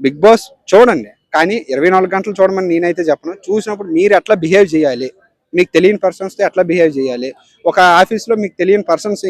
Big boss చూడండి, కానీ 24 గంటలు చూడమని నేనైతే చెప్పను. చూసినప్పుడు మీరు ఎట్లా బిహేవ్ చేయాలి, మీకు తెలియని పర్సన్స్తో ఎట్లా బిహేవ్ చేయాలి. ఒక ఆఫీస్లో మీకు తెలియని పర్సన్స్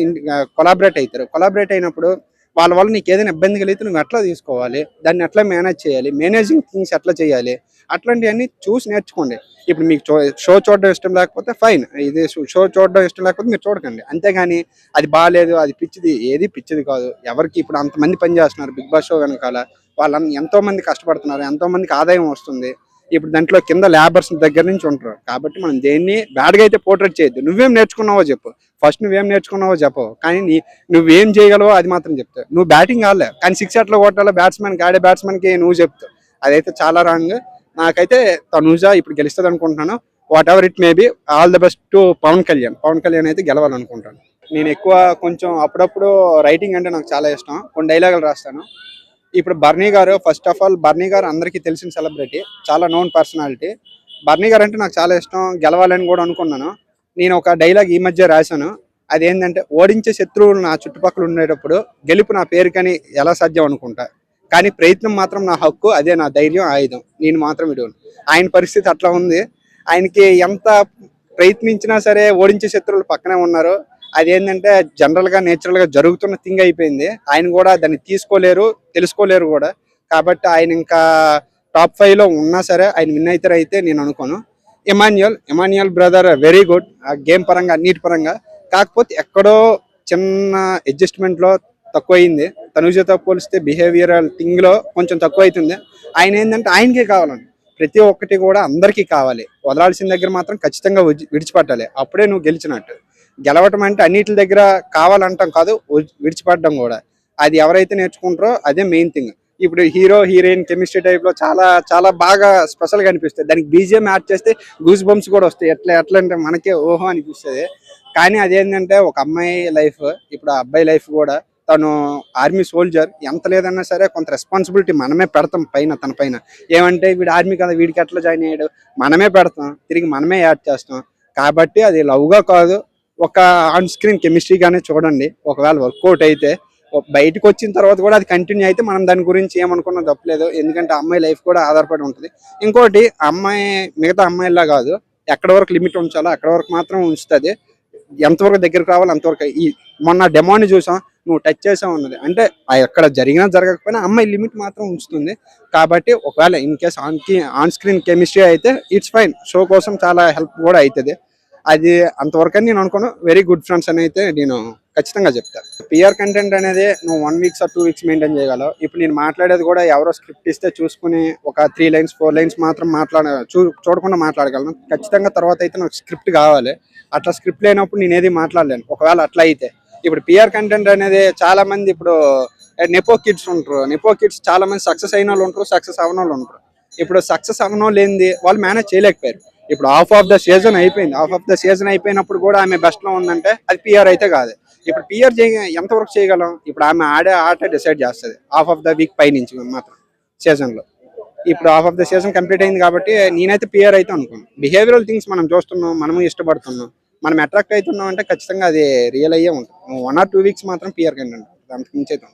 కొలాబరేట్ అవుతారు. కొలాబరేట్ అయినప్పుడు వాళ్ళ వల్ల నీకు ఏదైనా ఇబ్బంది కలిగితే నువ్వు ఎట్లా తీసుకోవాలి, దాన్ని ఎట్లా మేనేజ్ చేయాలి, మేనేజింగ్ థింగ్స్ ఎట్లా చేయాలి, అట్లాంటివన్నీ చూసి నేర్చుకోండి. ఇప్పుడు మీకు షో చూడడం ఇష్టం లేకపోతే ఫైన్, ఇది షో చూడడం ఇష్టం లేకపోతే మీరు చూడకండి. అంతేగాని అది బాగాలేదు, అది పిచ్చిది, ఏది పిచ్చిది కాదు. ఎవరికి ఇప్పుడు అంతమంది పని చేస్తున్నారు బిగ్ బాస్ షో వెనకాల, వాళ్ళని ఎంతో మంది కష్టపడుతున్నారు, ఎంతో మందికి ఆదాయం వస్తుంది. ఇప్పుడు దాంట్లో కింద లేబర్స్ దగ్గర నుంచి ఉంటారు. కాబట్టి మనం దేన్ని బ్యాడ్గా అయితే పోర్ట్రేట్ చేయొద్దు. నువ్వేం నేర్చుకున్నావో చెప్పు, ఫస్ట్ నువ్వేం నేర్చుకున్నావో చెప్పవు, కానీ నువ్వేం చేయగలవో అది మాత్రం చెప్తావు. నువ్వు బ్యాటింగ్ ఆడలే కానీ 6 ఎట్లా కొట్టాలో బ్యాట్స్మెన్కి, ఆడే బ్యాట్స్మెన్కి నువ్వు చెప్తావు. అదైతే చాలా రాంగ్. నాకైతే తనూజ ఇప్పుడు గెలుస్తుంది అనుకుంటున్నాను. Whatever it may be, all the best to Pavan Kalyan. Pavan Kalyan అయితే గెలవాలనుకుంటాను. నేను ఎక్కువ కొంచెం అప్పుడప్పుడు రైటింగ్ అంటే నాకు చాలా ఇష్టం, కొన్ని డైలాగులు రాస్తాను. ఇప్పుడు బర్నీ గారు, ఫస్ట్ ఆఫ్ ఆల్ బర్నీ గారు అందరికీ తెలిసిన సెలబ్రిటీ, చాలా నోన్ పర్సనాలిటీ. బర్నీ గారు అంటే నాకు చాలా ఇష్టం, గెలవాలని కూడా అనుకున్నాను. నేను ఒక డైలాగ్ ఈ మధ్య రాశాను, అదేంటంటే ఓడించే శత్రువులు నా చుట్టుపక్కల ఉండేటప్పుడు గెలుపు నా పేరుకని ఎలా సాధ్యం అనుకుంటా, కానీ ప్రయత్నం మాత్రం నా హక్కు, అదే నా ధైర్యం ఆయుధం, నేను మాత్రం విడువను. ఆయన పరిస్థితి అట్లా ఉంది. ఆయనకి ఎంత ప్రయత్నించినా సరే ఓడించే శత్రువులు పక్కనే ఉన్నారు. అదేంటంటే జనరల్గా నేచురల్గా జరుగుతున్న థింగ్ అయిపోయింది. ఆయన కూడా దాన్ని తీసుకోలేరు, తెలుసుకోలేరు కూడా. కాబట్టి ఆయన ఇంకా టాప్ 5లో ఉన్నా సరే ఆయన విన్ అవుతారు అయితే నేను అనుకోను. Emmanuel brother very good game పరంగా, అన్నిటి పరంగా. కాకపోతే ఎక్కడో చిన్న అడ్జస్ట్మెంట్లో తక్కువ అయింది. తనుజతో పోలిస్తే బిహేవియరల్ థింగ్లో కొంచెం తక్కువ అవుతుంది. ఆయన ఏంటంటే ఆయనకే కావాలండి, ప్రతి ఒక్కటి కూడా అందరికీ కావాలి. వదలాల్సిన దగ్గర మాత్రం ఖచ్చితంగా విడిచిపెట్టాలి, అప్పుడే నువ్వు గెలిచినట్టు. గెలవటం అంటే అన్నిటి దగ్గర కావాలంటాం కాదు, విడిచిపడడం కూడా. అది ఎవరైతే నేర్చుకుంటారో అదే మెయిన్ థింగ్. ఇప్పుడు హీరో హీరోయిన్ కెమిస్ట్రీ టైప్లో చాలా చాలా బాగా స్పెషల్గా అనిపిస్తుంది. దానికి బీజిఎం యాడ్ చేస్తే గూస్ బంప్స్ కూడా వస్తాయి. ఎట్లా అంటే మనకే ఓహో అనిపిస్తుంది. కానీ అదేంటంటే ఒక అమ్మాయి లైఫ్, ఇప్పుడు ఆ అబ్బాయి లైఫ్ కూడా, తను ఆర్మీ సోల్జర్, ఎంత లేదన్నా సరే కొంత రెస్పాన్సిబిలిటీ మనమే పెడతాం పైన, తన పైన. ఏమంటే వీడు ఆర్మీ కదా, వీడికి ఎట్లా జాయిన్ అయ్యాడు, మనమే పెడతాం, తిరిగి మనమే యాడ్ చేస్తాం. కాబట్టి అది లవ్గా కాదు, ఒక ఆన్ స్క్రీన్ కెమిస్ట్రీగానే చూడండి. ఒకవేళ వర్కౌట్ అయితే బయటకు వచ్చిన తర్వాత కూడా అది కంటిన్యూ అయితే మనం దాని గురించి ఏమనుకున్నా తప్పలేదు. ఎందుకంటే అమ్మాయి లైఫ్ కూడా ఆధారపడి ఉంటుంది. ఇంకోటి, అమ్మాయి మిగతా అమ్మాయిలా కాదు, ఎక్కడ వరకు లిమిట్ ఉంచాలో అక్కడ వరకు మాత్రం ఉంచుతుంది. ఎంతవరకు దగ్గరకు రావాలి అంతవరకు. మొన్న డెమోని చూసాం, నువ్వు టచ్ చేసావు అన్నది అంటే ఎక్కడ జరిగినా జరగకపోయినా అమ్మాయి లిమిట్ మాత్రం ఉంచుతుంది. కాబట్టి ఒకవేళ in case on screen chemistry అయితే ఇట్స్ ఫైన్, షో కోసం చాలా హెల్ప్ కూడా అవుతుంది. అది అంతవరకు అని నేను అనుకోను. వెరీ గుడ్ ఫ్రెండ్స్ అని అయితే నేను ఖచ్చితంగా చెప్తాను. పిఆర్ కంటెంట్ అనేది నువ్వు 1 వీక్ or 2 వీక్స్ మెయింటైన్ చేయగలవు. ఇప్పుడు నేను మాట్లాడేది కూడా ఎవరో స్క్రిప్ట్ ఇస్తే చూసుకుని ఒక 3 లైన్స్ 4 లైన్స్ మాత్రం చూడకుండా మాట్లాడగలను. ఖచ్చితంగా తర్వాత అయితే నాకు స్క్రిప్ట్ కావాలి. అట్లా స్క్రిప్ట్ లేనప్పుడు నేను ఏది మాట్లాడలేను. ఒకవేళ అట్లా అయితే ఇప్పుడు పిఆర్ కంటెంట్ అనేది చాలా మంది ఇప్పుడు నెపో కిడ్స్ ఉంటారు. నెపో కిడ్స్ చాలా మంది సక్సెస్ అయిన వాళ్ళు ఉంటారు, సక్సెస్ అవ్వని వాళ్ళు ఉంటారు. ఇప్పుడు సక్సెస్ అవ్వనో లేనిది వాళ్ళు మేనేజ్ చేయలేకపోయారు. ఇప్పుడు హాఫ్ ఆఫ్ ద సీజన్ అయిపోయింది. హాఫ్ ఆఫ్ ద సీజన్ అయిపోయినప్పుడు కూడా ఆమె బెస్ట్ లో ఉందంటే అది పిఆర్ అయితే కాదు. ఇప్పుడు పిఆర్ ఎంతవరకు చేయగలం, ఇప్పుడు ఆమె ఆడే ఆట డిసైడ్ చేస్తుంది హాఫ్ ఆఫ్ ద వీక్ పై నుంచి మాత్రం సీజన్ లో. ఇప్పుడు half of the season complete అయింది కాబట్టి నేనైతే పిఆర్ అయితే అనుకోను. బిహేవియరల్ థింగ్స్ మనం చూస్తున్నాం, మనము ఇష్టపడుతున్నాం, మనం అట్రాక్ట్ అవుతున్నాం అంటే ఖచ్చితంగా అది రియల్ అయ్యే ఉంటుంది. 1 or 2 వీక్స్ మాత్రం పిఆర్ కంటెంట్, అంతకు మించి అయితే